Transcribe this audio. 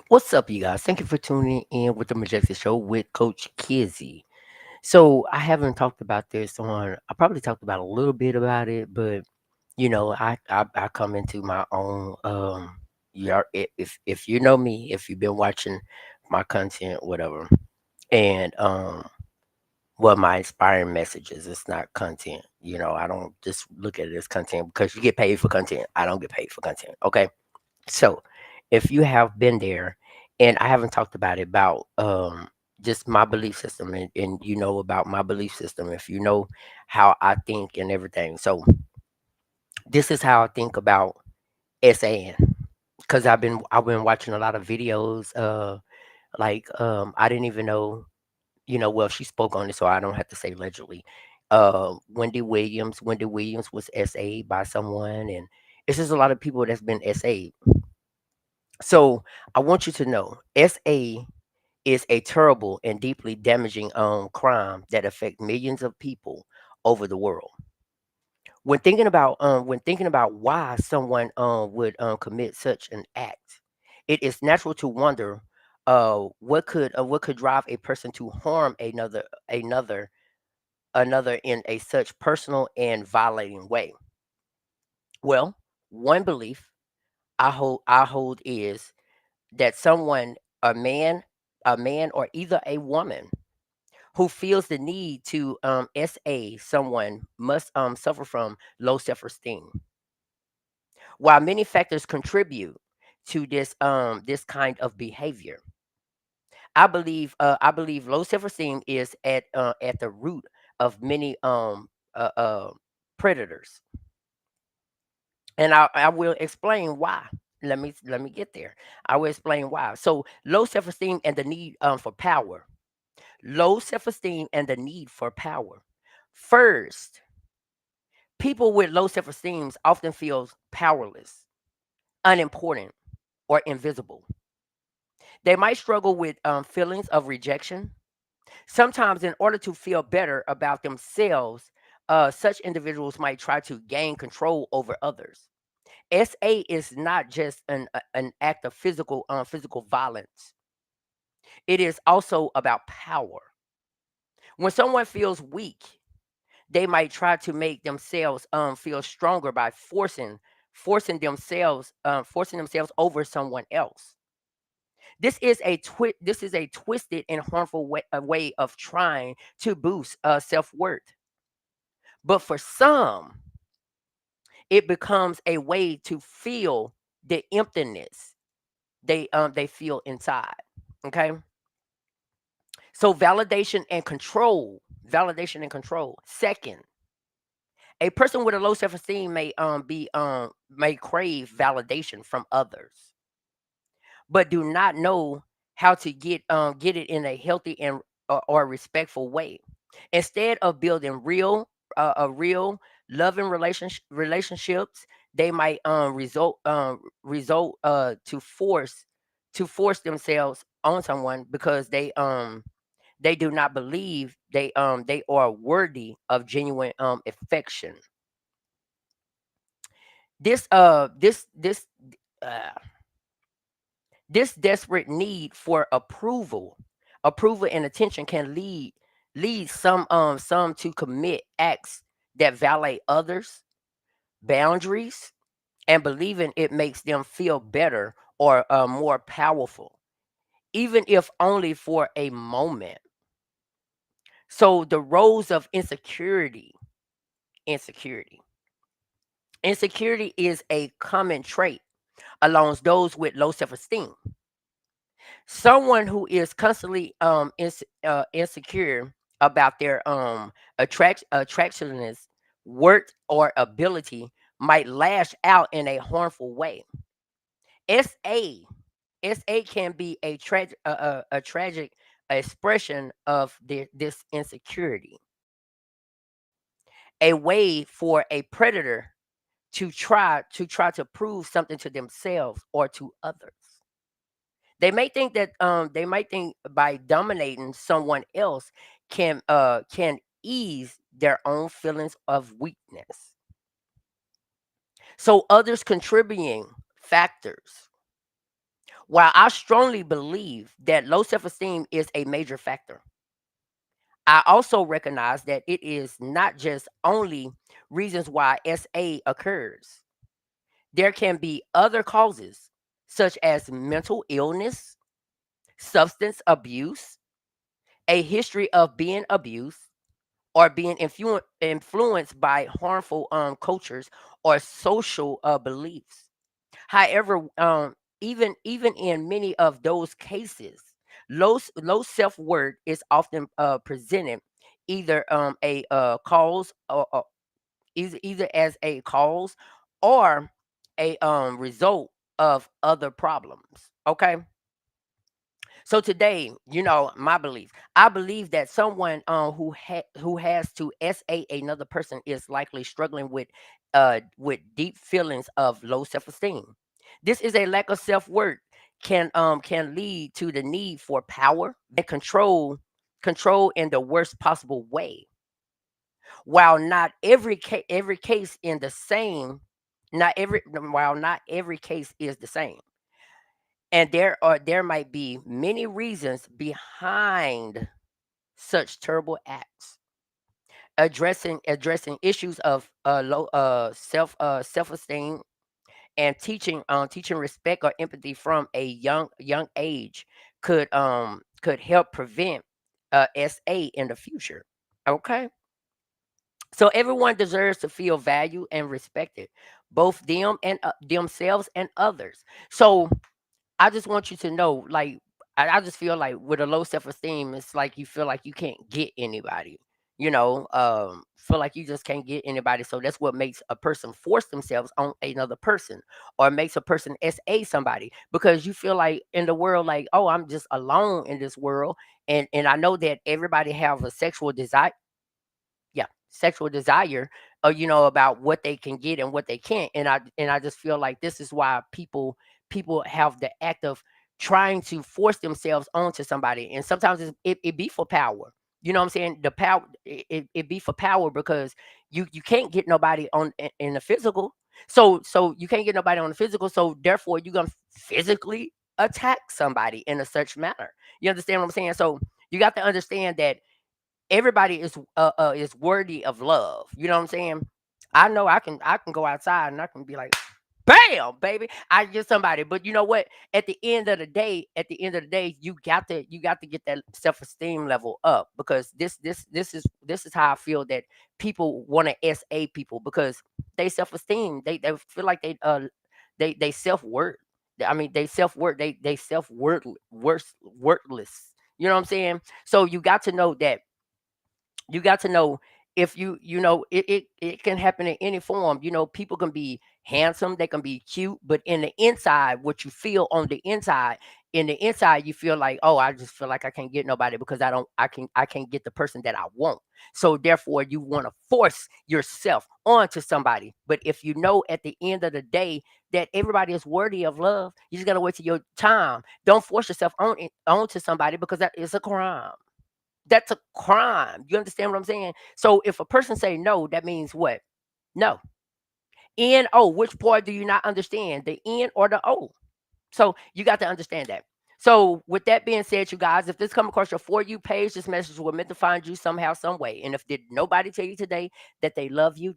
What's up, you guys? Thank you for tuning in with the Majestic Show with Coach Kizzy. So I haven't talked about this on. I probably talked about a little bit about it, but I come into my own. If you know me, if you've been watching my content, whatever, and what my inspiring messages. It's not content. I don't just look at it as content because you get paid for content. I don't get paid for content. Okay. So, if you have been there, and I haven't talked about just my belief system, and you know about my belief system, if you know how I think and everything. So, this is how I think about SAN because I've been watching a lot of videos. I didn't even know, well, she spoke on it, so I don't have to say allegedly. Wendy Williams was SA by someone, and it's just a lot of people that's been SA. So I want you to know SA is a terrible and deeply damaging crime that affects millions of people over the world. When thinking about why someone would commit such an act, it is natural to wonder what could drive a person to harm another another in a such personal and violating way. Well, one belief I hold is that a man, or either a woman who feels the need to SA someone must suffer from low self-esteem. While many factors contribute to this kind of behavior, I believe low self-esteem is at the root of many predators, and I will explain why. Let me get there. I will explain why. So low self-esteem and the need for power. Low self-esteem and the need for power. First, people with low self-esteem often feel powerless, unimportant, or invisible. They might struggle with feelings of rejection. Sometimes, in order to feel better about themselves, such individuals might try to gain control over others. SA is not just an act of physical violence. It is also about power. When someone feels weak, they might try to make themselves feel stronger by forcing themselves over someone else. This is a twisted and harmful way of trying to boost self-worth. But for some, it becomes a way to feel the emptiness they feel inside. Okay? So validation and control. Second, a person with a low self-esteem may crave validation from others, but do not know how to get it in a healthy and or respectful way. Instead of building real loving relationships, they might result to force themselves on someone because they do not believe they are worthy of genuine affection. This uh this this uh this desperate need for approval and attention can lead some to commit acts that violate others boundaries, and believing it makes them feel better or more powerful, even if only for a moment. So the roles of insecurity insecurity is a common trait amongst those with low self-esteem. Someone who is constantly insecure about their attractiveness, worth, or ability might lash out in a harmful way. SA SA can be a tragic expression of this insecurity, a way for a predator to prove something to themselves or to others. They might think by dominating someone else can ease their own feelings of weakness. So others contributing factors. While I strongly believe that low self esteem is a major factor, I also recognize that it is not just only reasons why SA occurs. There can be other causes, such as mental illness, substance abuse, a history of being abused, or being influenced by harmful cultures or social beliefs. However, even in many of those cases, low self worth is often presented either a cause or either as a cause or a result of other problems. Okay, so today, my belief. I believe that someone who has to SA another person is likely struggling with deep feelings of low self esteem. This is a lack of self worth can lead to the need for power and control in the worst possible way. While not every case in the same, not every while not every case is the same, and there might be many reasons behind such terrible acts. Addressing issues of low self esteem and teaching respect or empathy from a young age could help prevent SA in the future. Okay, so everyone deserves to feel valued and respected, both them and themselves and others. So I just want you to know, like, I just feel like with a low self esteem, it's like you feel like you can't get anybody. Feel like you just can't get anybody. So that's what makes a person force themselves on another person, or makes a person SA somebody, because you feel like in the world, like, oh, I'm just alone in this world, and I know that everybody have a sexual desire, yeah, sexual desire, about what they can get and what they can't. And I just feel like this is why people have the act of trying to force themselves onto somebody, and sometimes it be for power. You know what I'm saying? The power, it be for power, because you can't get nobody on in the physical. So you can't get nobody on the physical, so therefore you're gonna physically attack somebody in a such manner. You understand what I'm saying? So you got to understand that everybody is worthy of love. You know what I'm saying? I know I can go outside and I can be like, bam, baby, I get somebody. But you know what? At the end of the day, you got to get that self esteem level up, because this is how I feel that people want to SA people, because they self esteem, they feel like they self worth. I mean, they self worth, they self worthless. You know what I'm saying? So you got to know, if it can happen in any form. People can be handsome, they can be cute, but in the inside, what you feel on the inside, in the inside, you feel like, oh, I just feel like I can't get nobody, because I can't get the person that I want. So therefore you want to force yourself onto somebody. But if you know at the end of the day that everybody is worthy of love, you just gotta wait till your time. Don't force yourself onto somebody, because that is a crime. That's a crime. You understand what I'm saying? So if a person say no, that means what? No. N O. Which part do you not understand? The N or the O? So you got to understand that. So with that being said, you guys, if this come across your For You page, this message was meant to find you somehow, some way. And if did nobody tell you today that they love you,